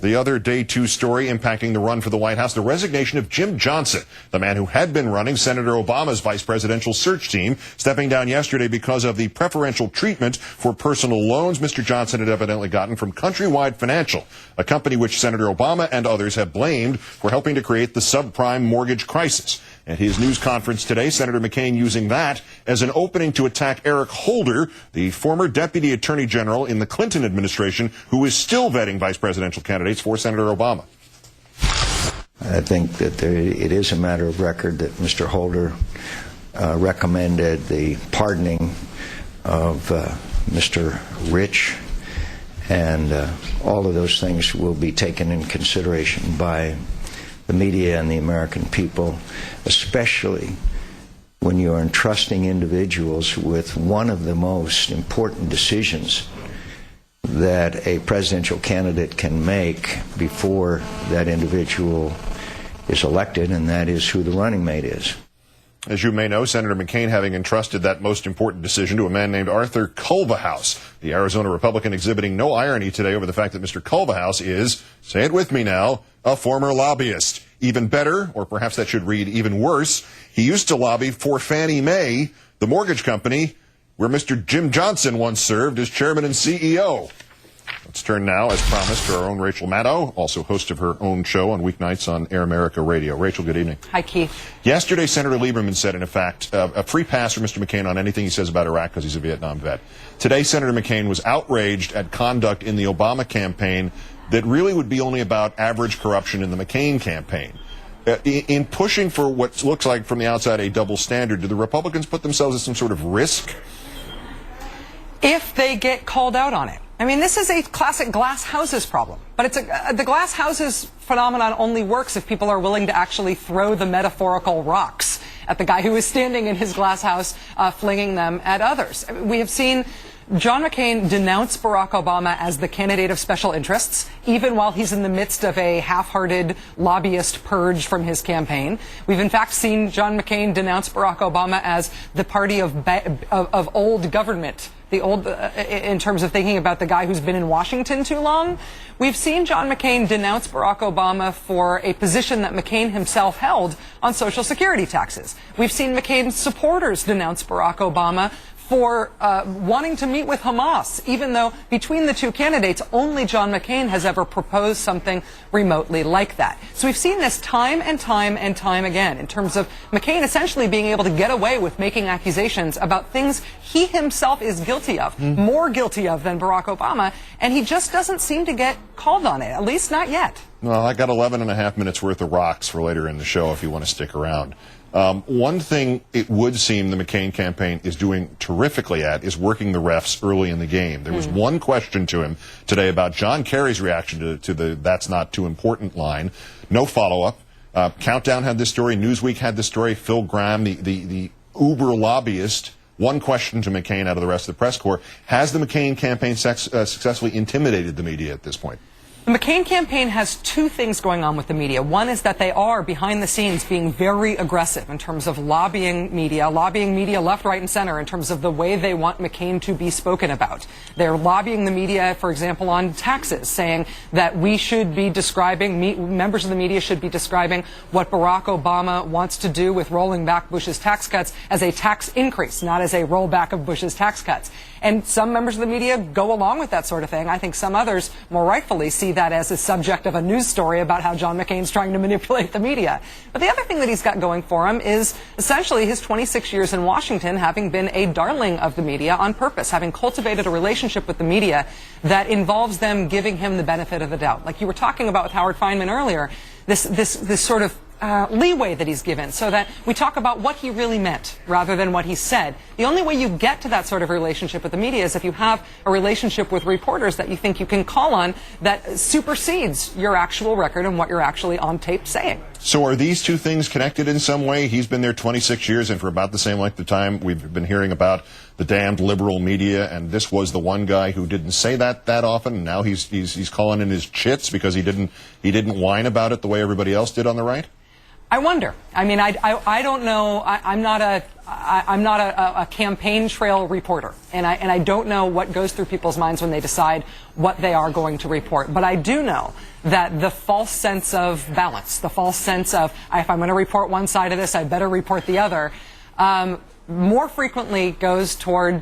The other day two story impacting the run for the White House, the resignation of Jim Johnson, the man who had been running Senator Obama's vice presidential search team, stepping down yesterday because of the preferential treatment for personal loans Mr. Johnson had evidently gotten from Countrywide Financial, a company which Senator Obama and others have blamed for helping to create the subprime mortgage crisis. At his news conference today, Senator McCain using that as an opening to attack Eric Holder, the former deputy attorney general in the Clinton administration, who is still vetting vice presidential candidates for Senator Obama. I think that it is a matter of record that Mr. Holder recommended the pardoning of Mr. Rich, and all of those things will be taken in consideration by the media and the American people, especially when you are entrusting individuals with one of the most important decisions that a presidential candidate can make before that individual is elected, and that is who the running mate is. As you may know, Senator McCain having entrusted that most important decision to a man named Arthur Culverhouse, the Arizona Republican exhibiting no irony today over the fact that Mr. Culverhouse is, say it with me now, a former lobbyist. Even better, or perhaps that should read even worse, he used to lobby for Fannie Mae, the mortgage company where Mr. Jim Johnson once served as chairman and CEO. Let's turn now, as promised, to our own Rachel Maddow, also host of her own show on weeknights on Air America Radio. Rachel, good evening. Hi, Keith. Yesterday, Senator Lieberman said, in effect, a free pass for Mr. McCain on anything he says about Iraq because he's a Vietnam vet. Today, Senator McCain was outraged at conduct in the Obama campaign that really would be only about average corruption in the McCain campaign. In pushing for what looks like from the outside a double standard, do the Republicans put themselves at some sort of risk? If they get called out on it. I mean, this is a classic glass houses problem. But it's the glass houses phenomenon only works if people are willing to actually throw the metaphorical rocks at the guy who is standing in his glass house, flinging them at others. We have seen John McCain denounce Barack Obama as the candidate of special interests, even while he's in the midst of a half-hearted lobbyist purge from his campaign. We've in fact seen John McCain denounce Barack Obama as the party of old government, the old in terms of thinking about the guy who's been in Washington too long. We've seen John McCain denounce Barack Obama for a position that McCain himself held on Social Security taxes. We've seen McCain's supporters denounce Barack Obama for wanting to meet with Hamas, even though between the two candidates, only John McCain has ever proposed something remotely like that. So we've seen this time and time and time again in terms of McCain essentially being able to get away with making accusations about things he himself is guilty of, more guilty of than Barack Obama, and he just doesn't seem to get called on it, at least not yet. Well, I got 11 and a half minutes worth of rocks for later in the show if you want to stick around. One thing it would seem the McCain campaign is doing terrifically at is working the refs early in the game. There was one question to him today about John Kerry's reaction to the "that's not too important" line. No follow-up. Countdown had this story. Newsweek had this story. Phil Gramm, the uber lobbyist, one question to McCain out of the rest of the press corps. Has the McCain campaign successfully intimidated the media at this point? The McCain campaign has two things going on with the media. One is that they are, behind the scenes, being very aggressive in terms of lobbying media left, right, and center in terms of the way they want McCain to be spoken about. They're lobbying the media, for example, on taxes, saying that we should be describing, members of the media should be describing what Barack Obama wants to do with rolling back Bush's tax cuts as a tax increase, not as a rollback of Bush's tax cuts. And some members of the media go along with that sort of thing. I think some others, more rightfully, see that as a subject of a news story about how John McCain's trying to manipulate the media. But the other thing that he's got going for him is essentially his 26 years in Washington having been a darling of the media on purpose, having cultivated a relationship with the media that involves them giving him the benefit of the doubt. Like you were talking about with Howard Fineman earlier, this sort of leeway that he's given so that we talk about what he really meant rather than what he said. The only way you get to that sort of relationship with the media is if you have a relationship with reporters that you think you can call on that supersedes your actual record and what you're actually on tape saying. So are these two things connected in some way? He's been there 26 years, and for about the same length of time, we've been hearing about the damned liberal media, and this was the one guy who didn't say that often, and now he's calling in his chits because he didn't whine about it the way everybody else did on the right? I wonder. I mean, I don't know. I'm not a campaign trail reporter, and I don't know what goes through people's minds when they decide what they are going to report. But I do know that the false sense of balance, the false sense of if I'm going to report one side of this, I better report the other, more frequently goes toward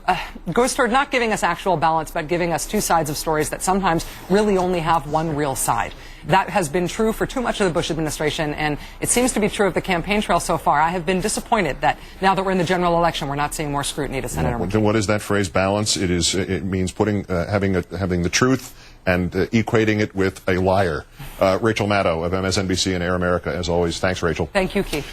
not giving us actual balance, but giving us two sides of stories that sometimes really only have one real side. That has been true for too much of the Bush administration, and it seems to be true of the campaign trail so far. I have been disappointed that now that we're in the general election, we're not seeing more scrutiny to Senator McCain. Then what is that phrase, balance? It means having the truth and equating it with a liar. Rachel Maddow of MSNBC and Air America, as always. Thanks, Rachel. Thank you, Keith.